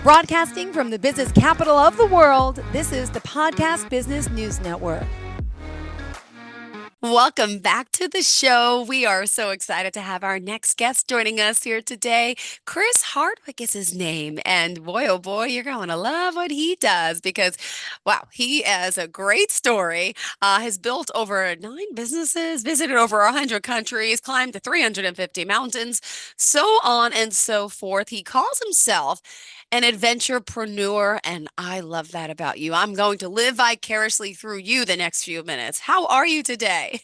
Broadcasting from the business capital of the world, this is the Podcast Business News Network. Welcome back to the show. We are so excited to have our next guest joining us here today. Chris Hardwick is his name. And boy, oh boy, you're going to love what he does because, wow, he has a great story. Has built over 9 businesses, visited over 100 countries, climbed to 350 mountains, so on and so forth. He calls himself an adventurepreneur, and I love that about you. I'm going to live vicariously through you the next few minutes. How are you today?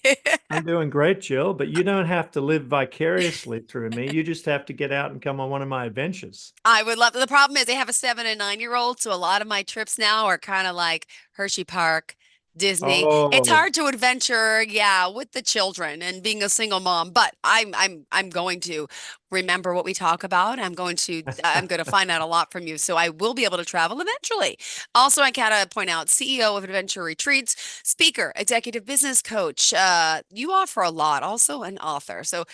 I'm doing great, Jill, but you don't have to live vicariously through me. You just have to get out and come on one of my adventures. I would love the problem is they have a 7 and 9-year-old, so a lot of my trips now are kind of like Hershey Park, Disney. It's Oh, hard to adventure, yeah, with the children and being a single mom, but I'm going to remember what we talk about. I'm going to find out a lot from you, so I will be able to travel eventually. Also, I gotta point out, CEO of Adventure Retreats, speaker, executive business coach. You offer a lot, also an author. So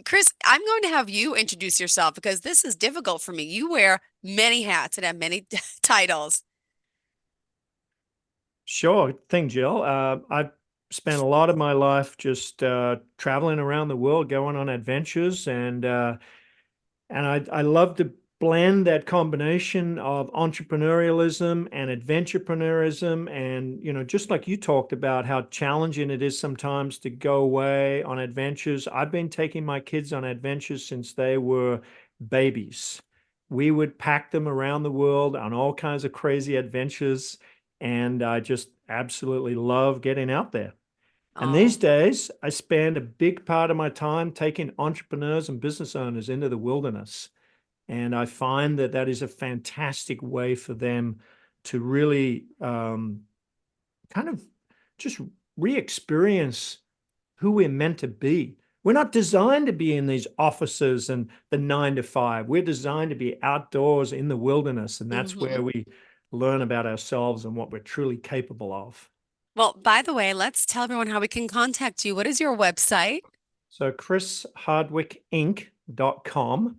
Chris, I'm going to have you introduce yourself because this is difficult for me. You wear many hats and have many titles. sure thing, Jill. I've spent a lot of my life just traveling around the world, going on adventures, and I love to blend that combination of entrepreneurialism and adventurepreneurism. And, just like you talked about how challenging it is sometimes to go away on adventures. I've been taking my kids on adventures since they were babies. We would pack them around the world on all kinds of crazy adventures. And I just absolutely love getting out there. And these Oh, days, I spend a big part of my time taking entrepreneurs and business owners into the wilderness. And I find that that is a fantastic way for them to really kind of just re experience who we're meant to be. We're not designed to be in these offices and the 9 to 5. We're designed to be outdoors in the wilderness. And that's hmm. where we learn about ourselves and what we're truly capable of. Well, by the way, let's tell everyone how we can contact you. What is your website? So, chrishardwickinc.com.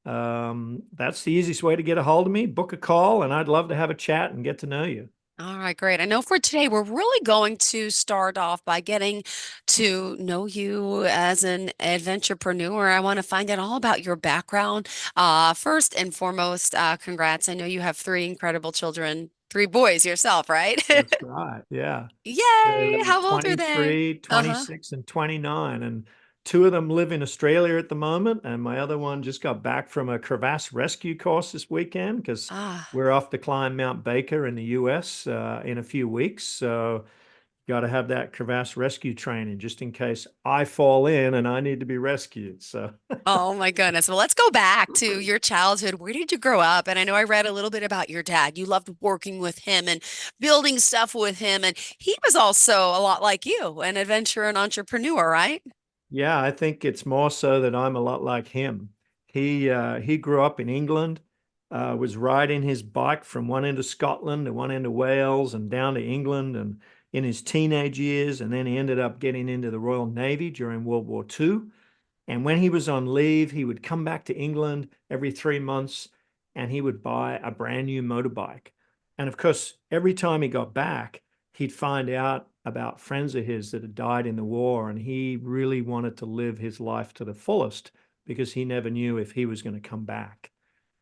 That's the easiest way to get a hold of me. Book a call, and I'd love to have a chat and get to know you. All right, great. I know for today, we're really going to start off by getting to know you as an adventurepreneur. I want to find out all about your background. First and foremost, congrats. I know you have 3 incredible children, 3 boys yourself, right? That's right. Yeah. Yay! They're How old are they? 23, Uh-huh. 26, and 29. And two of them live in Australia at the moment. And my other one just got back from a crevasse rescue course this weekend because Ah. we're off to climb Mount Baker in the US in a few weeks. So got to have that crevasse rescue training just in case I fall in and I need to be rescued. So Oh my goodness. Well, let's go back to your childhood. Where did you grow up? And I know I read a little bit about your dad. You loved working with him and building stuff with him. And he was also a lot like you, an adventurer and entrepreneur, right? yeah, I think it's more so that I'm a lot like him. He grew up in England, was riding his bike from one end of Scotland to one end of Wales and down to England and in his teenage years, and then he ended up getting into the Royal Navy during World War II. And when he was on leave, he would come back to England every 3 months and he would buy a brand new motorbike. And of course, every time he got back, he'd find out about friends of his that had died in the war. And he really wanted to live his life to the fullest because he never knew if he was going to come back.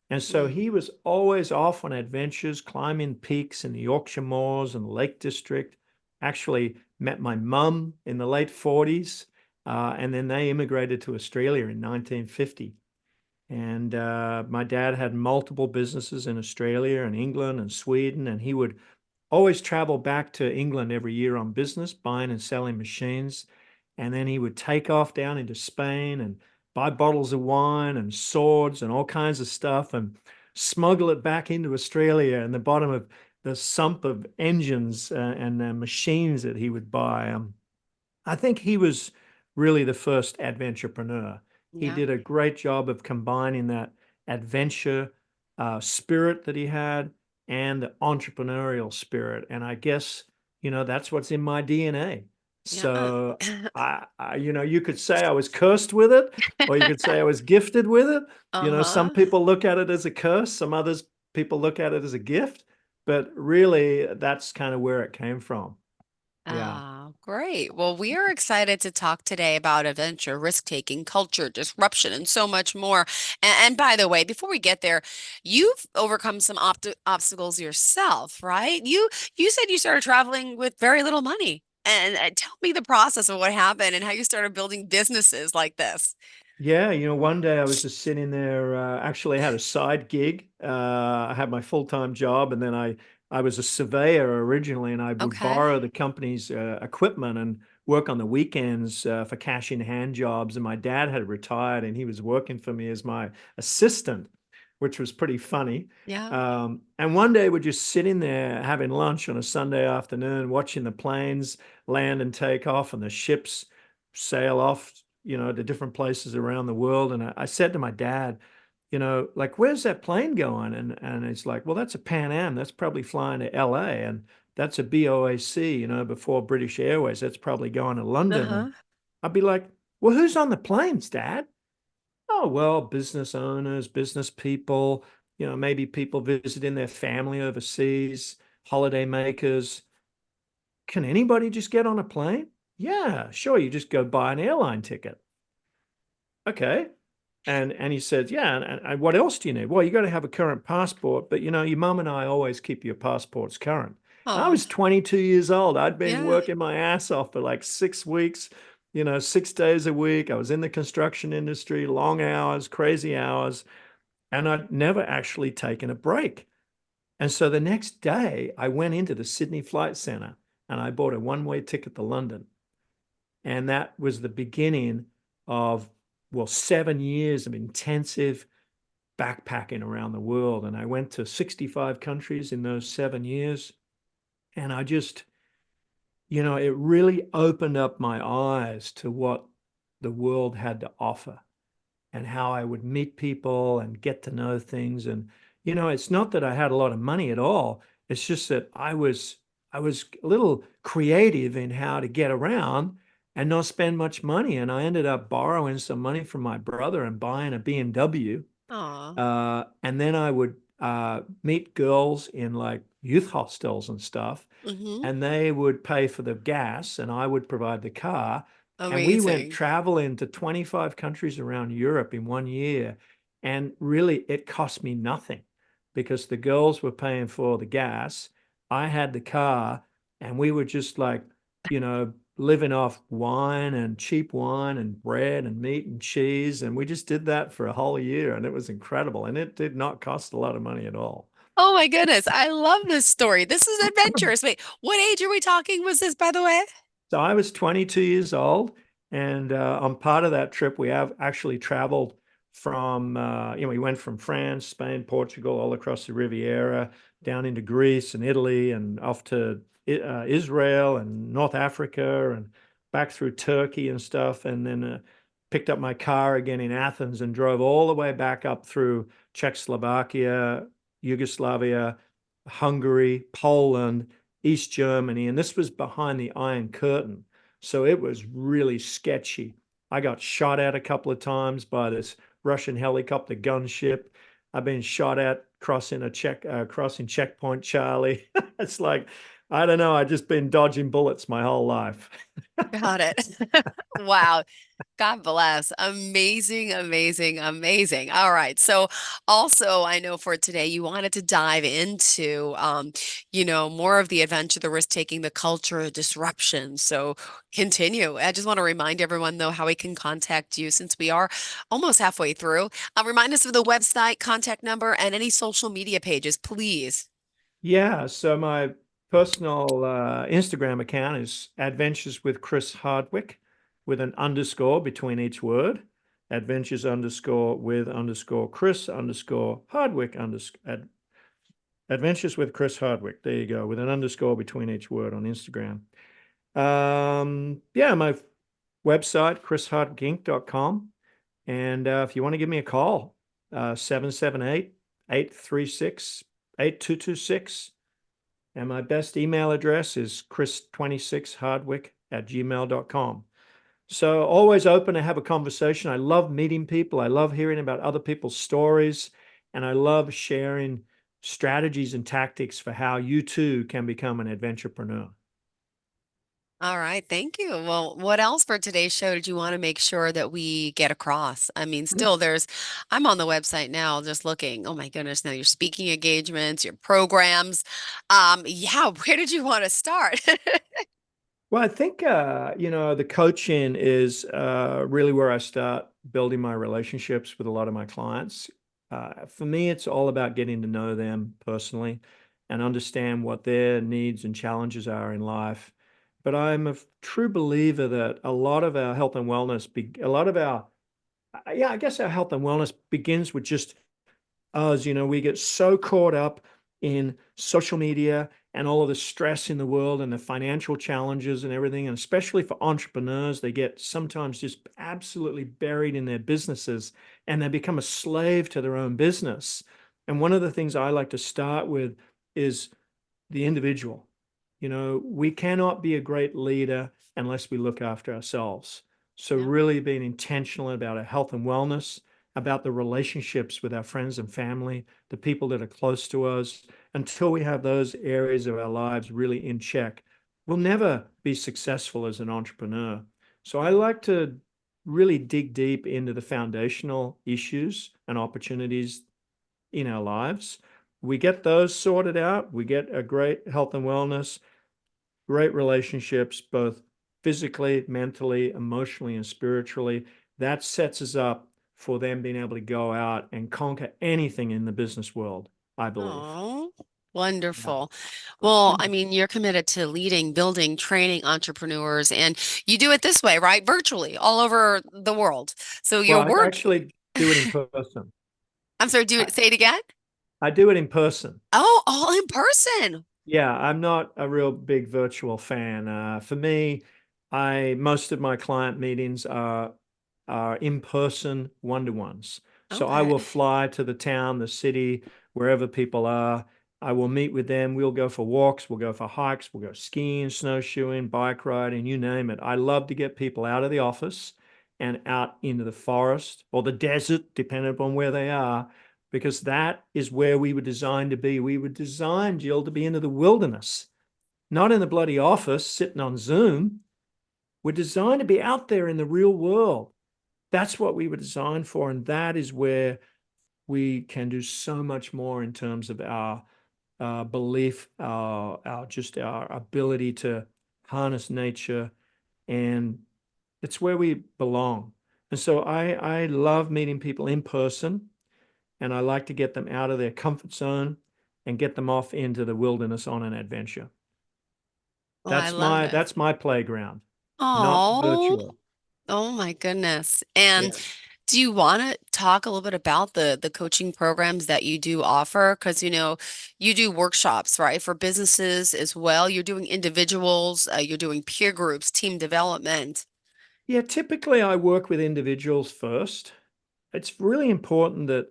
And so Mm. he was always off on adventures, climbing peaks in the Yorkshire Moors and Lake District. Actually, met my mum in the late 40s, and then they immigrated to Australia in 1950. And my dad had multiple businesses in Australia and England and Sweden, and he would always travel back to England every year on business, buying and selling machines. And then he would take off down into Spain and buy bottles of wine and swords and all kinds of stuff and smuggle it back into Australia in the bottom of the sump of engines and machines that he would buy. I think he was really the first adventurepreneur. He Yeah. did a great job of combining that adventure spirit that he had and the entrepreneurial spirit. And I guess, that's what's in my DNA. Yeah. So you could say I was cursed with it, or you could say I was gifted with it. Some Uh-huh. people look at it as a curse, some others people look at it as a gift, but really that's kind of where it came from. Yeah. Oh, great. Well, we are excited to talk today about adventure, risk-taking, culture, disruption, and so much more. And by the way, before we get there, you've overcome some obstacles yourself, right? You said you started traveling with very little money. And tell me the process of what happened and how you started building businesses like this. Yeah, one day I was just sitting there. Actually, I had a side gig. I had my full-time job, and then I was a surveyor originally, and I would borrow Okay. the company's equipment and work on the weekends for cash in hand jobs. And my dad had retired, and he was working for me as my assistant, which was pretty funny. Yeah. And one day we're just sitting there having lunch on a Sunday afternoon, watching the planes land and take off, and the ships sail off, to different places around the world. And I said to my dad, like, where's that plane going? And it's like, well, that's a Pan Am. That's probably flying to LA. And that's a BOAC, before British Airways. That's probably going to London. And Uh-huh. I'd be like, well, who's on the planes, Dad? Oh, well, business owners, business people, maybe people visiting their family overseas, holiday makers. Can anybody just get on a plane? Yeah, sure. You just go buy an airline ticket. Okay. And he said, yeah, and what else do you need? Well, you got to have a current passport, but your mum and I always keep your passports current. And I Oh, was 22 years old. I'd been yeah. working my ass off for like 6 weeks, 6 days a week. I was in the construction industry, long hours, crazy hours, and I'd never actually taken a break. And so the next day, I went into the Sydney Flight Centre and I bought a one-way ticket to London. And that was the beginning of, well, 7 years of intensive backpacking around the world. And I went to 65 countries in those 7 years. And I just, it really opened up my eyes to what the world had to offer and how I would meet people and get to know things. And, it's not that I had a lot of money at all. It's just that I was a little creative in how to get around and not spend much money. And I ended up borrowing some money from my brother and buying a BMW. Aw. And then I would meet girls in like youth hostels and stuff, Mm-hmm. and they would pay for the gas, and I would provide the car. And we went Amazing. traveling to 25 countries around Europe in one year. And really, it cost me nothing because the girls were paying for the gas. I had the car, and we were just like, living off wine and cheap wine and bread and meat and cheese. And we just did that for a whole year, and it was incredible. And it did not cost a lot of money at all. Oh my goodness. I love this story. This is adventurous. Wait, what age are we talking was this, by the way? So I was 22 years old, and on part of that trip, we have actually traveled from, we went from France, Spain, Portugal, all across the Riviera, down into Greece and Italy, and off to Israel and North Africa, and back through Turkey and stuff, and then picked up my car again in Athens and drove all the way back up through Czechoslovakia, Yugoslavia, Hungary, Poland, East Germany, and this was behind the Iron Curtain. So it was really sketchy. I got shot at a couple of times by this Russian helicopter gunship. I've been shot at crossing checkpoint Charlie. It's like, I don't know. I've just been dodging bullets my whole life. Got it. Wow. God bless. Amazing, amazing, amazing. All right. So also I know for today you wanted to dive into more of the adventure, the risk taking, the culture disruption. So continue. I just want to remind everyone though how we can contact you since we are almost halfway through. Remind us of the website, contact number, and any social media pages, please. Yeah, so my personal Instagram account is Adventures with Chris Hardwick with an underscore between each word. Adventures underscore with underscore Chris underscore Hardwick Adventures with Chris Hardwick. There you go, with an underscore between each word on Instagram. Yeah, my website, chrishardwickinc.com. And if you want to give me a call, 778 and my best email address is chris26hardwick@gmail.com. So always open to have a conversation. I love meeting people. I love hearing about other people's stories. And I love sharing strategies and tactics for how you too can become an adventurepreneur. All right, thank you. Well, what else for today's show did you want to make sure that we get across? I mean, still I'm on the website now just looking. Oh my goodness, now your speaking engagements, your programs. Yeah, where did you want to start? Well, I think the coaching is really where I start building my relationships with a lot of my clients. For me, it's all about getting to know them personally and understand what their needs and challenges are in life. But I'm a true believer that a lot of our health and wellness, a lot of our, yeah, I guess our health and wellness begins with just us. We get so caught up in social media and all of the stress in the world and the financial challenges and everything. And especially for entrepreneurs, they get sometimes just absolutely buried in their businesses and they become a slave to their own business. And one of the things I like to start with is the individual. We cannot be a great leader unless we look after ourselves. So, Yeah. really being intentional about our health and wellness, about the relationships with our friends and family, the people that are close to us, until we have those areas of our lives really in check, we'll never be successful as an entrepreneur. So, I like to really dig deep into the foundational issues and opportunities in our lives. We get those sorted out, we get a great health and wellness, great relationships, both physically, mentally, emotionally, and spiritually. That sets us up for them being able to go out and conquer anything in the business world, I believe. Oh, Yeah. wonderful. Well, I mean, you're committed to leading, building, training entrepreneurs, and you do it this way, right? Virtually, all over the world. So Well, your I work, actually do it in person. I'm sorry, do I, it, say it again. I do it in person. Oh, all in person. Yeah, I'm not a real big virtual fan. For me, I most of my client meetings are in-person one-to-ones. So I Okay. will fly to the town, the city, wherever people are. I will meet with them. We'll go for walks, we'll go for hikes, we'll go skiing, snowshoeing, bike riding, you name it. I love to get people out of the office and out into the forest or the desert, depending upon where they are, because that is where we were designed to be. We were designed, Jill, to be into the wilderness, not in the bloody office sitting on Zoom. We're designed to be out there in the real world. That's what we were designed for. And that is where we can do so much more in terms of our belief, our ability to harness nature. And it's where we belong. And so I love meeting people in person and I like to get them out of their comfort zone and get them off into the wilderness on an adventure. Oh, I That's love my it. that's my playground, not Oh, virtual. oh my goodness. And Yeah. do you want to talk a little bit about the coaching programs that you do offer? Because you do workshops, right, for businesses as well. You're doing individuals, you're doing peer groups, team development. Yeah, typically I work with individuals first. It's really important that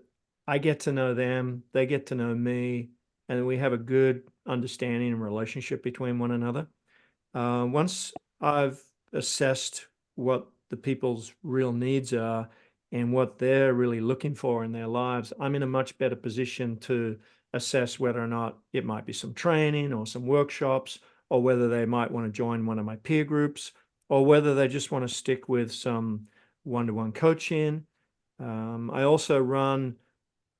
I get to know them, they get to know me, and we have a good understanding and relationship between one another. Once I've assessed what the people's real needs are and what they're really looking for in their lives, I'm in a much better position to assess whether or not it might be some training or some workshops, or whether they might want to join one of my peer groups, or whether they just want to stick with some one-to-one coaching. I also run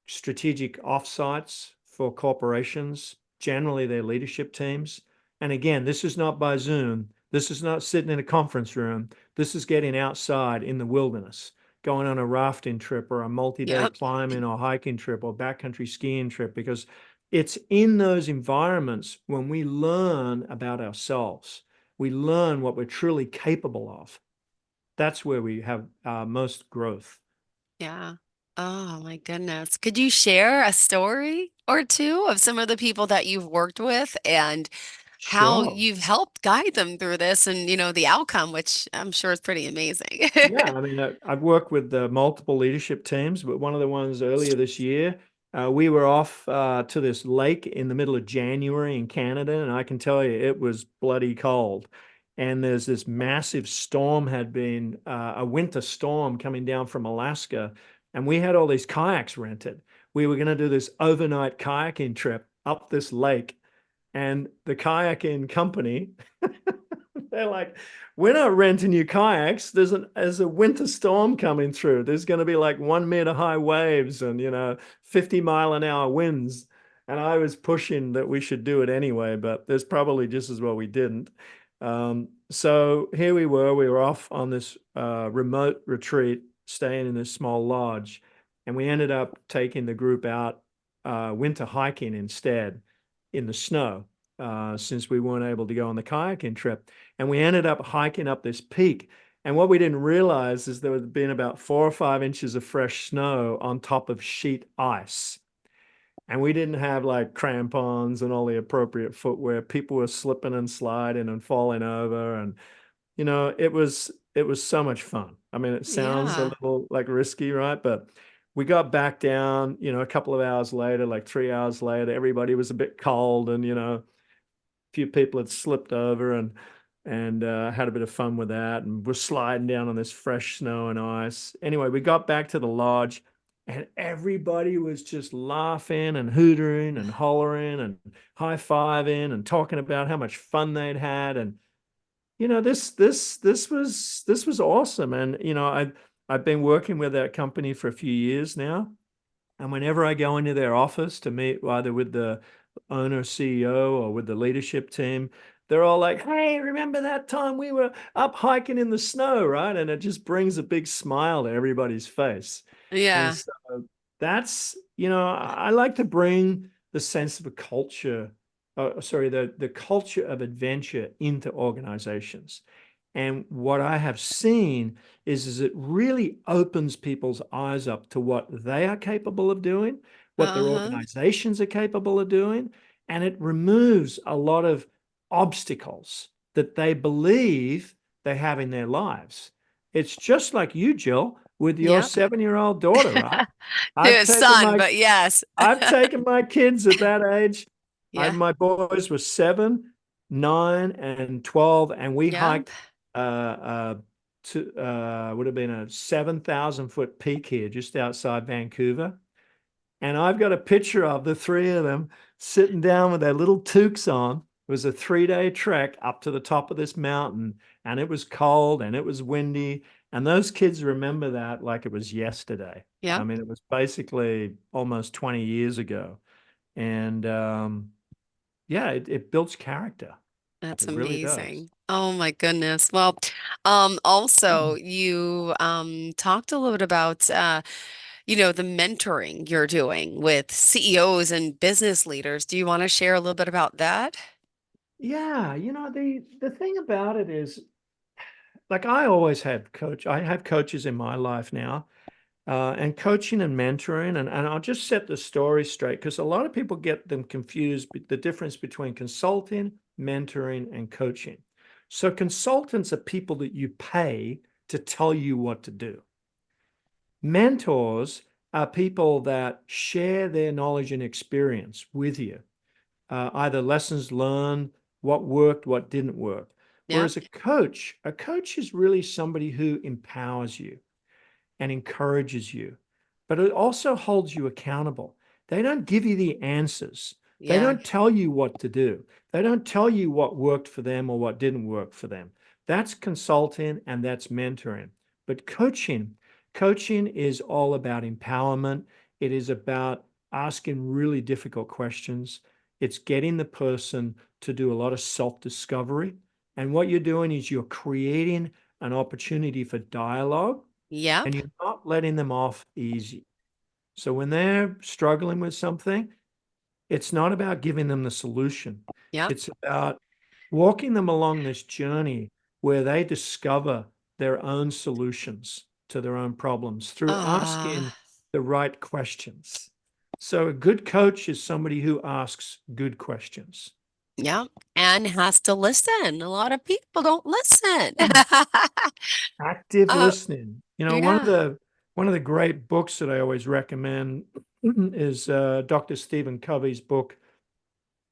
strategic offsites for corporations, generally their leadership teams. And again, this is not by Zoom. This is not sitting in a conference room. This is getting outside in the wilderness, going on a rafting trip or a multi-day Yep. climbing or hiking trip or backcountry skiing trip, because it's in those environments when we learn about ourselves. We learn what we're truly capable of. That's where we have our most growth. Yeah. Oh my goodness. Could you share a story or two of some of the people that you've worked with and how Sure. you've helped guide them through this and, the outcome, which I'm sure is pretty amazing. Yeah, I mean, I've worked with multiple leadership teams, but one of the ones earlier this year, we were off to this lake in the middle of January in Canada, and I can tell you it was bloody cold. And there's this massive storm had been a winter storm coming down from Alaska, and we had all these kayaks rented. we were going to do this overnight kayaking trip up this lake. And the kayaking company, they're like, we're not renting you kayaks. There's a winter storm coming through. There's going to be like 1 meter high waves and 50-mile-an-hour winds. And I was pushing that we should do it anyway, but there's probably just as well we didn't. So here we were. We were off on this remote retreat, staying in this small lodge, and we ended up taking the group out winter hiking instead in the snow, since we weren't able to go on the kayaking trip. And we ended up hiking up this peak. And what we didn't realize is there had been about 4 or 5 inches of fresh snow on top of sheet ice. And we didn't have like crampons and all the appropriate footwear. People were slipping and sliding and falling over. And, it was so much fun. I mean, it sounds a Yeah. little like risky, right? But we got back down, a couple of hours later, like 3 hours later, everybody was a bit cold, and, few people had slipped over and had a bit of fun with that, and we're sliding down on this fresh snow and ice. Anyway, we got back to the lodge, and everybody was just laughing and hootering and hollering and high-fiving and talking about how much fun they'd had. And this was awesome. And I've been working with that company for a few years now, and whenever I go into their office to meet either with the owner, CEO, or with the leadership team, they're all like, "Hey, remember that time we were up hiking in the snow, right?" And it just brings a big smile to everybody's face. And Yeah. so I like to bring the sense of a culture, sorry, the culture of adventure into organizations. And what I have seen is it really opens people's eyes up to what they are capable of doing, what their Uh-huh. organizations are capable of doing, and it removes a lot of obstacles that they believe they have in their lives. It's just like you, Jill, with your Yep. 7-year-old daughter, right? To I've his taken son, my but yes. I've taken my kids at that age. Yeah. My boys were 7, 9, and 12, and we Yep. hiked to would have been a 7,000-foot peak here just outside Vancouver. And I've got a picture of the three of them sitting down with their little toques on. It was a 3-day trek up to the top of this mountain, and it was cold and it was windy. And those kids remember that like it was yesterday. I Yep. mean, it was basically almost 20 years ago. And yeah, it builds character. That's It really does. amazing. Oh my goodness. Well, also you talked a little bit about the mentoring you're doing with CEOs and business leaders. Do you want to share a little bit about that? Yeah, the thing about it is, like, I always had I have coaches in my life now, and coaching and mentoring, and I'll just set the story straight because a lot of people get them confused, the difference between consulting, mentoring, and coaching. So consultants are people that you pay to tell you what to do. Mentors are people that share their knowledge and experience with you, either lessons learned, what worked, what didn't work. Yep. Whereas a coach is really somebody who empowers you and encourages you, but it also holds you accountable. They don't give you the answers. They Yeah. don't tell you what to do. They don't tell you what worked for them or what didn't work for them. That's consulting and that's mentoring. But coaching is all about empowerment. It is about asking really difficult questions. It's getting the person to do a lot of self-discovery. And what you're doing is you're creating an opportunity for dialogue, Yep. and you're not letting them off easy. So when they're struggling with something, it's not about giving them the solution. Yep. It's about walking them along this journey where they discover their own solutions to their own problems through asking Ah, the right questions. So a good coach is somebody who asks good questions. yep. And has to listen. A lot of people don't listen. Active Uh, listening. yeah. One of the great books that I always recommend is Dr. Stephen Covey's book,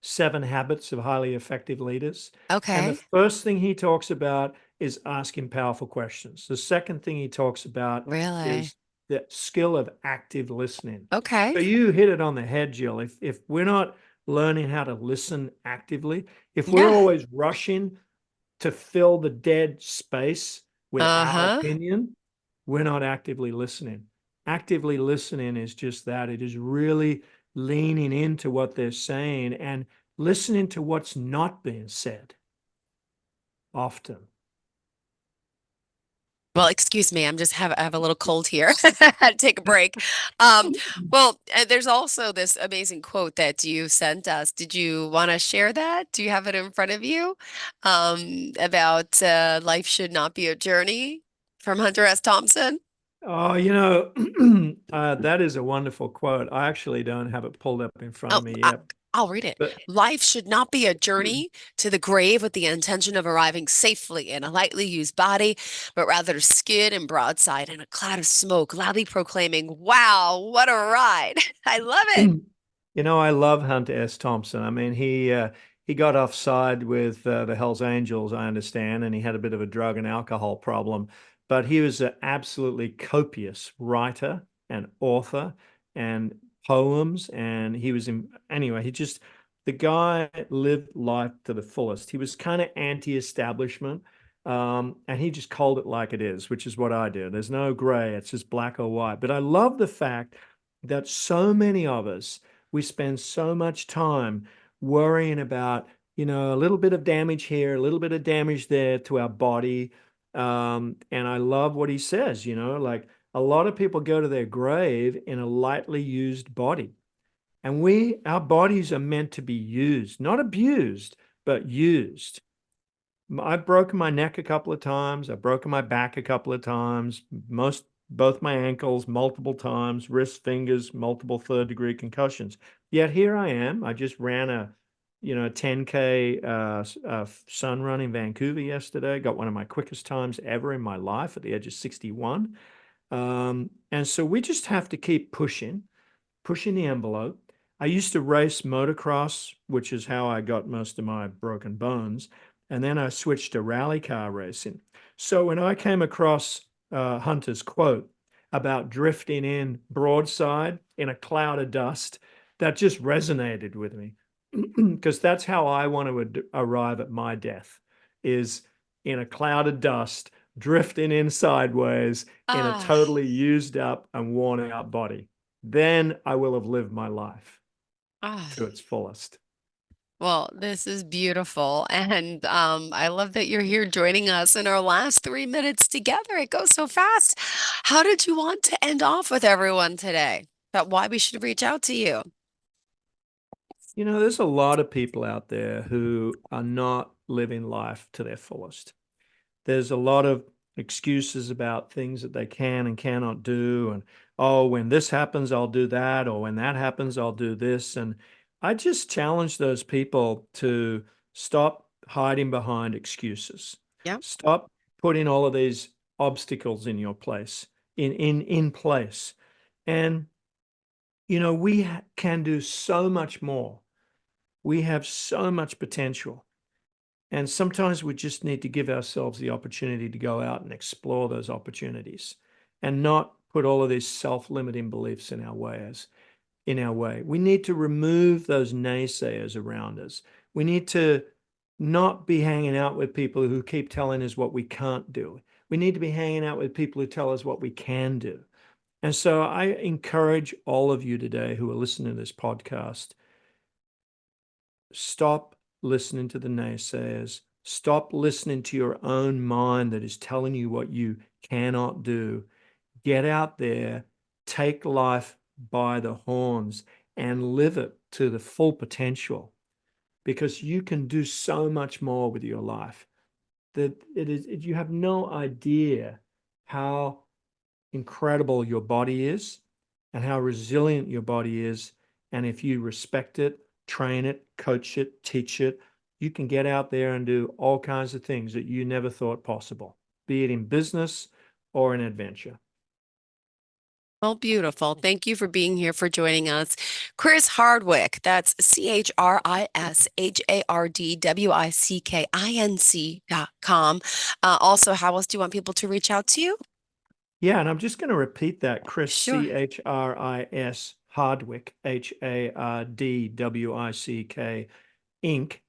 Seven Habits of Highly Effective Leaders. And the Okay. first thing he talks about is asking powerful questions. The second thing he talks about is Really? the skill of active listening. Okay. So you hit it on the head, Jill. If we're not learning how to listen actively, if we're Yeah. always rushing to fill the dead space with our Uh-huh. opinion, we're not actively listening. Actively listening is just that. It is really leaning into what they're saying and listening to what's not being said often. Well, excuse me, I have a little cold here. Had to take a break. Um, there's also this amazing quote that you sent us. Did you want to share that? Do you have it in front of you? About life should not be a journey from Hunter S. Thompson. Oh, that is a wonderful quote. I actually don't have it pulled up in front Oh, of me yet, I'll read it. but Life should not be a journey to the grave with the intention of arriving safely in a lightly used body, but rather skid and broadside in a cloud of smoke, loudly proclaiming, "Wow, what a ride!" I love it. I love Hunter S. Thompson. I mean, he got offside with the Hells Angels, I understand, and he had a bit of a drug and alcohol problem. But he was an absolutely copious writer and author and poems, and anyway. The guy lived life to the fullest. He was kind of anti-establishment, and he just called it like it is, which is what I do. There's no gray; it's just black or white. But I love the fact that so many of us we spend so much time worrying about, a little bit of damage here, a little bit of damage there to our body. And I love what he says, like a lot of people go to their grave in a lightly used body. And our bodies are meant to be used, not abused, but used. I've broken my neck a couple of times. I've broken my back a couple of times. Both my ankles multiple times, wrists, fingers, multiple third-degree concussions. Yet here I am. I just ran a 10K sun run in Vancouver yesterday. Got one of my quickest times ever in my life at the age of 61. And so we just have to keep pushing the envelope. I used to race motocross, which is how I got most of my broken bones. And then I switched to rally car racing. So when I came across Hunter's quote about drifting in broadside in a cloud of dust, that just resonated with me because that's how I want to arrive at my death is in a cloud of dust, drifting in sideways in a Ah, totally used up and worn out body. Then I will have lived my life ah. to its fullest. Well, this is beautiful. And I love that you're here joining us in our last 3 minutes together. It goes so fast. How did you want to end off with everyone today? About why we should reach out to you? There's a lot of people out there who are not living life to their fullest. There's a lot of excuses about things that they can and cannot do. And, oh, when this happens, I'll do that. Or when that happens, I'll do this. And I just challenge those people to stop hiding behind excuses. Yep. Stop putting all of these obstacles in your place, in place. And, we can do so much more. We have so much potential. And sometimes we just need to give ourselves the opportunity to go out and explore those opportunities and not put all of these self-limiting beliefs in our way. We need to remove those naysayers around us. We need to not be hanging out with people who keep telling us what we can't do. We need to be hanging out with people who tell us what we can do. And so I encourage all of you today who are listening to this podcast, stop listening to the naysayers. Stop listening to your own mind that is telling you what you cannot do. Get out there, take life by the horns, and live it to the full potential because you can do so much more with your life that you have no idea how incredible your body is and how resilient your body is. And if you respect it, train it, coach it, teach it, you can get out there and do all kinds of things that you never thought possible, be it in business or in adventure. Well, beautiful. Thank you for being here, for joining us. Chris Hardwick, that's ChrisHardwickinc.com. Also, how else do you want people to reach out to you? Yeah, and I'm just going to repeat that, Chris, Sure. Chris, Hardwick, Hardwick, Inc.com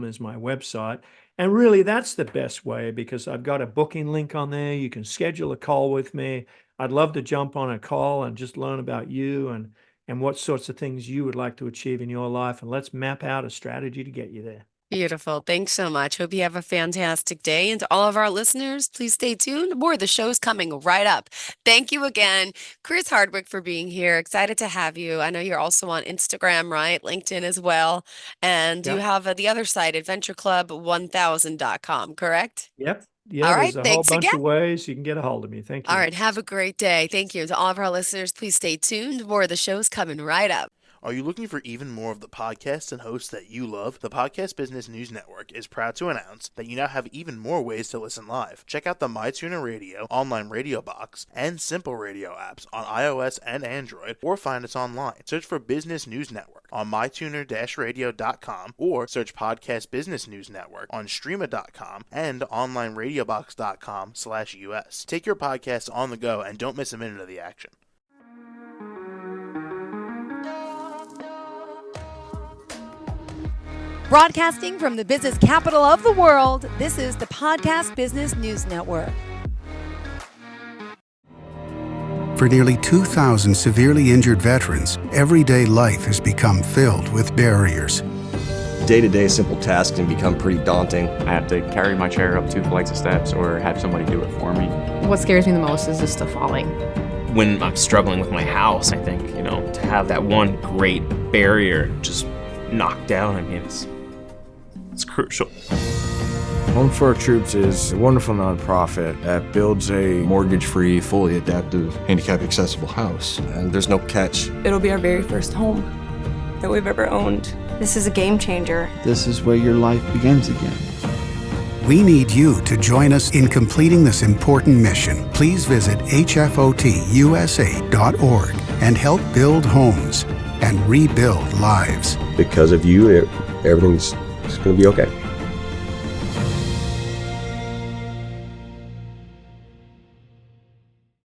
is my website. And really, that's the best way because I've got a booking link on there. You can schedule a call with me. I'd love to jump on a call and just learn about you and what sorts of things you would like to achieve in your life. And let's map out a strategy to get you there. Beautiful. Thanks so much. Hope you have a fantastic day. And to all of our listeners, please stay tuned. More of the show's coming right up. Thank you again, Chris Hardwick, for being here. Excited to have you. I know you're also on Instagram, right? LinkedIn as well. And you Yep. have the other site, adventureclub1000.com, correct? Yep. All Yeah, right. there's a whole Thanks again. bunch of ways you can get a hold of me. Thank All you. right. Have a great day. Thank you. To all of our listeners, please stay tuned. More of the show's coming right up. Are you looking for even more of the podcasts and hosts that you love? The Podcast Business News Network is proud to announce that you now have even more ways to listen live. Check out the MyTuner Radio, online radio box, and Simple Radio apps on iOS and Android, or find us online. Search for Business News Network on mytuner-radio.com or search Podcast Business News Network on streama.com and onlineradiobox.com/US. Take your podcast on the go and don't miss a minute of the action. Broadcasting from the business capital of the world, this is the Podcast Business News Network. For nearly 2,000 severely injured veterans, everyday life has become filled with barriers. Day-to-day simple tasks can become pretty daunting. I have to carry my chair up 2 flights of steps or have somebody do it for me. What scares me the most is just the falling. When I'm struggling with my house, I think, to have that one great barrier just knocked down, it's crucial. Home for Our Troops is a wonderful nonprofit that builds a mortgage-free, fully adaptive, handicap-accessible house. And there's no catch. It'll be our very first home that we've ever owned. This is a game changer. This is where your life begins again. We need you to join us in completing this important mission. Please visit hfotusa.org and help build homes and rebuild lives. Because of you, everything's going to be okay.